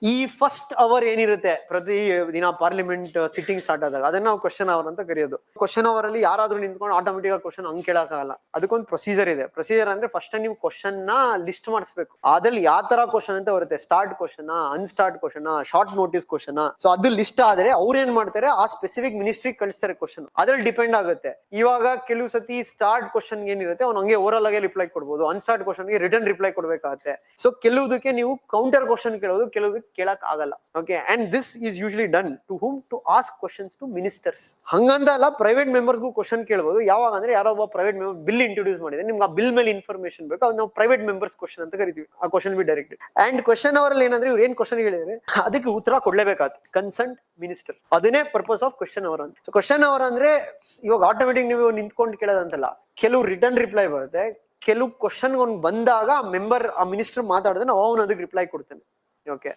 ಈ first hour ಏನಿರುತ್ತೆ ಪ್ರತಿ ದಿನ ಪಾರ್ಲಿಮೆಂಟ್ ಸಿಟ್ಟಿಂಗ್ ಸ್ಟಾರ್ಟ್ ಆದಾಗ ಅದನ್ನ ನಾವು ಕ್ವಶನ್ ಅವರ್ ಅಂತ ಕರೆಯೋದು. ಕ್ವಶನ್ ಅವರ್ ಅಲ್ಲಿ ಯಾರಾದ್ರೂ ನಿಂತ್ಕೊಂಡು ಆಟೋಮೆಟಿಕ್ ಆಗಿ ಕ್ವಶನ್ ಹಂಗ್ ಕೇಳಕ್ಕಾಗಲ್ಲ. ಅದಕ್ಕೊಂದು ಪ್ರೊಸೀಜರ್ ಇದೆ. ಪ್ರೊಸೀಜರ್ ಅಂದ್ರೆ ಫಸ್ಟ್ ನೀವು ಕ್ವಶನ್ ನ ಲಿಸ್ಟ್ ಮಾಡಿಸ್ಬೇಕು. ಅದ್ರಲ್ಲಿ ಯಾವ ತರ ಕ್ವಶನ್ ಅಂತ ಬರುತ್ತೆ, starred question, unstarred question, short notice question. So ಅದು ಲಿಸ್ಟ್ ಆದ್ರೆ ಅವ್ರು ಏನ್ ಮಾಡ್ತಾರೆ, ಆ ಸ್ಪೆಸಿಫಿಕ್ ಮಿನಿಸ್ಟ್ರಿ ಕಳಿಸ್ತಾರೆ ಕ್ವಶನ್. ಅದ್ರಲ್ಲಿ ಡಿಪೆಂಡ್ ಆಗುತ್ತೆ. ಇವಾಗ ಕೆಲವು ಸತಿ ಸ್ಟಾರ್ಟ್ ಕ್ವಶನ್ ಏನಿರುತ್ತೆ ಅವ್ನು ಹಂಗೆ ಓರಲ್ ಆಗಿ ರಿಪ್ಲೈ ಕೊಡ್ಬೋದು, ಅನ್ಸ್ಟಾರ್ಟ್ ಕ್ವಶನ್ ಗೆ ರಿಟರ್ನ್ ರಿಪ್ಲೈ ಕೊಡ್ಬೇಕಾಗತ್ತೆ. ಸೊ ಕೆಲವುದಕ್ಕೆ ನೀವು ಕೌಂಟರ್ ಕ್ವಶನ್ ಕೇಳೋದು, ಕೆಲವುದಕ್ಕೆ ಕೇಳಕ್ ಆಗಲ್ಲ. Okay, and this is usually done to whom, to ask questions to ministers. ಹಂಗಂತ ಅಲ್ಲ, ಪ್ರೈವೇಟ್ ಮೆಂಬರ್ಸ್ಗೂ ಕ್ವಶನ್ ಕೇಳಬಹುದು. ಯಾವಾಗ ಅಂದ್ರೆ ಯಾರೋ ಒಬ್ಬ ಪ್ರೈವೇಟ್ ಮೆಂಬರ್ ಬಿಲ್ ಇಂಟ್ರೊಡ್ಯೂಸ್ ಮಾಡಿದ್ರೆ ನಿಮ್ಗೆ ಆ ಬಿಲ್ ಮೇಲೆ ಇನ್ಫಾರ್ಮೇಶನ್ ಬೇಕು, ಅದು ನಾವು ಪ್ರೈವೇಟ್ ಮೆಂಬರ್ಸ್ ಕ್ವಶನ್ ಅಂತ ಕರಿತೀವಿ. ಆ question B directed. And question ಅವರಲ್ಲಿ ಏನಂದ್ರೆ ಇವ್ರು ಏನ್ ಕ್ವಶನ್ ಹೇಳಿದ್ರೆ ಅದಕ್ಕೆ ಉತ್ತರ ಕೊಡ್ಲೇಬೇಕಾಗುತ್ತೆ ಕನ್ಸರ್ನ್ ಮಿನಿಸ್ಟರ್. ಅದನ್ನೇ ಪರ್ಪಸ್ ಆಫ್ ಕ್ವಶನ್ ಅವರ್ ಅಂತ. ಕ್ವಶನ್ ಅವರ್ ಅಂದ್ರೆ ಇವಾಗ ಆಟೋಮೆಟಿಕ್ ನೀವು ನಿಂತ್ಕೊಂಡು ಕೇಳೋದಂತಲ್ಲ, ಕೆಲವು ರಿಟರ್ನ್ ರಿಪ್ಲೈ ಬರುತ್ತೆ. ಕೆಲವು ಕ್ವಶನ್ ಬಂದಾಗ ಮೆಂಬರ್, ಆ ಮಿನಿಸ್ಟರ್ ಮಾತಾಡಿದ್ರೆ ನಾವು ಅವನು ಅದಕ್ಕೆ ರಿಪ್ಲೈ ಕೊಡ್ತೇನೆ. ಓಕೆ,